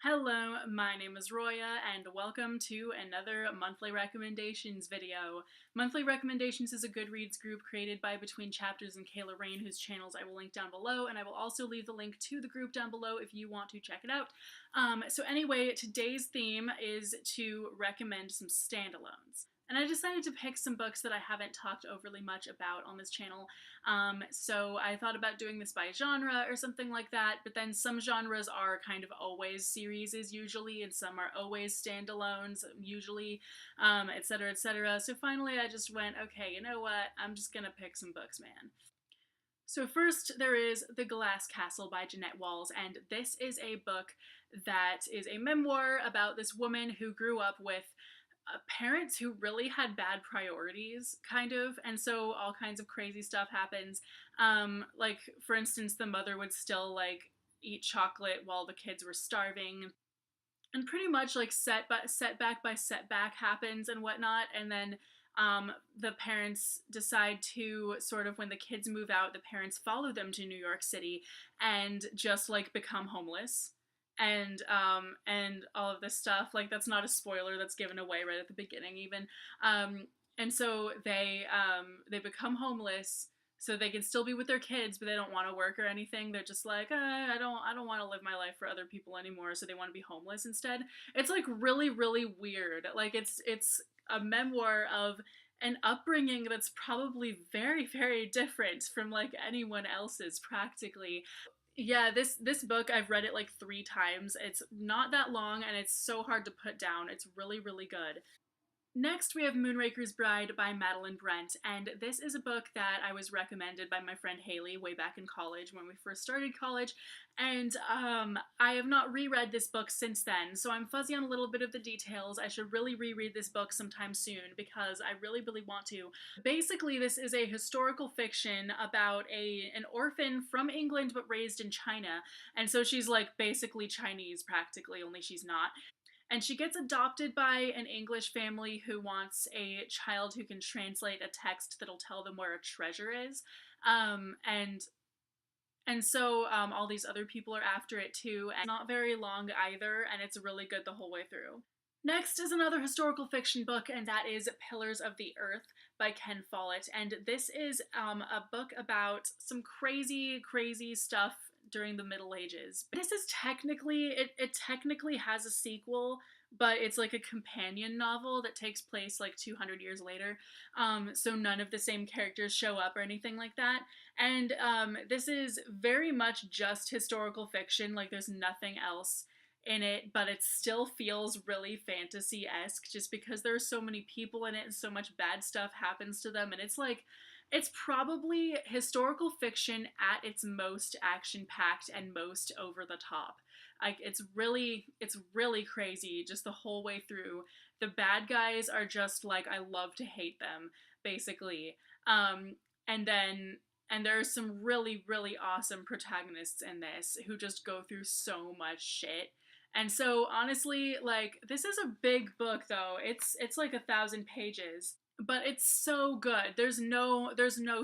Hello, my name is Roya, and welcome to another monthly recommendations video. Monthly Recommendations is a Goodreads group created by Between Chapters and Kayla Rain, whose channels I will link down below, and I will also leave the link to the group down below if you want to check it out. So anyway, today's theme is to recommend some standalones. And I decided to pick some books that I haven't talked overly much about on this channel. So I thought about doing this by genre or something like that, but then some genres are kind of always series usually, and some are always standalones usually, etc., etc. So finally I just went, okay, you know what, I'm just gonna pick some books, man. So first there is The Glass Castle by Jeanette Walls, and this is a book that is a memoir about this woman who grew up with parents who really had bad priorities, kind of, and so all kinds of crazy stuff happens. Like, for instance, the mother would still, like, eat chocolate while the kids were starving, and pretty much, like, setback by setback happens and whatnot, and then the parents decide to sort of, when the kids move out, the parents follow them to New York City and just, like, become homeless and all of this stuff. Like, that's not a spoiler, that's given away right at the beginning even. And so they become homeless so they can still be with their kids, but they don't want to work or anything. They're just like, I don't want to live my life for other people anymore, so they want to be homeless instead. It's like really, really weird. Like, it's a memoir of an upbringing that's probably very, very different from, like, anyone else's practically. Yeah, this book, I've read it like 3 times. It's not that long and it's so hard to put down. It's really, really good. Next, we have Moonraker's Bride by Madeline Brent, and this is a book that I was recommended by my friend Haley way back in college when we first started college, and I have not reread this book since then, so I'm fuzzy on a little bit of the details. I should really reread this book sometime soon because I really, really want to. Basically, this is a historical fiction about an orphan from England but raised in China, and so she's like basically Chinese practically, only she's not, and she gets adopted by an English family who wants a child who can translate a text that'll tell them where a treasure is. And so all these other people are after it too, and not very long either, and it's really good the whole way through. Next is another historical fiction book, and that is Pillars of the Earth by Ken Follett. And this is a book about some crazy, crazy stuff during the Middle Ages. This is technically, it technically has a sequel, but it's like a companion novel that takes place like 200 years later. So none of the same characters show up or anything like that. And this is very much just historical fiction, like there's nothing else in it, but it still feels really fantasy-esque just because there's so many people in it and so much bad stuff happens to them, and it's like, it's probably historical fiction at its most action-packed and most over the top. Like, it's really crazy just the whole way through. The bad guys are just like, I love to hate them, basically. And there are some really, really awesome protagonists in this who just go through so much shit. And so honestly, like, this is a big book though. It's like 1,000 pages, but it's so good. There's no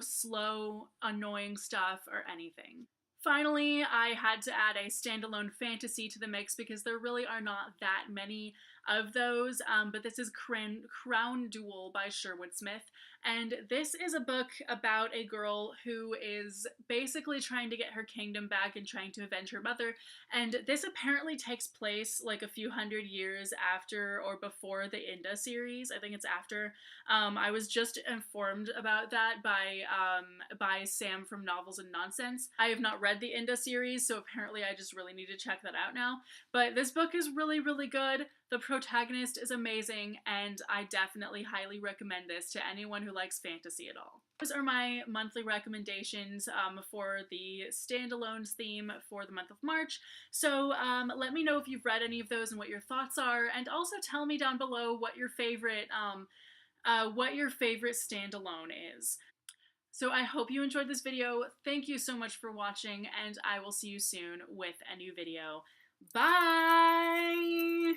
slow, annoying stuff or anything. Finally, I had to add a standalone fantasy to the mix because there really are not that many of those, but this is Crown Duel by Sherwood Smith, and this is a book about a girl who is basically trying to get her kingdom back and trying to avenge her mother, and this apparently takes place like a few hundred years after or before the Inda series. I think it's after. I was just informed about that by Sam from Novels and Nonsense. I have not read the Inda series, so apparently I just really need to check that out now. But this book is really, really good. The protagonist is amazing, and I definitely highly recommend this to anyone who likes fantasy at all. Those are my monthly recommendations for the Standalones theme for the month of March. So let me know if you've read any of those and what your thoughts are, and also tell me down below what your favorite standalone is. So I hope you enjoyed this video. Thank you so much for watching, and I will see you soon with a new video. Bye!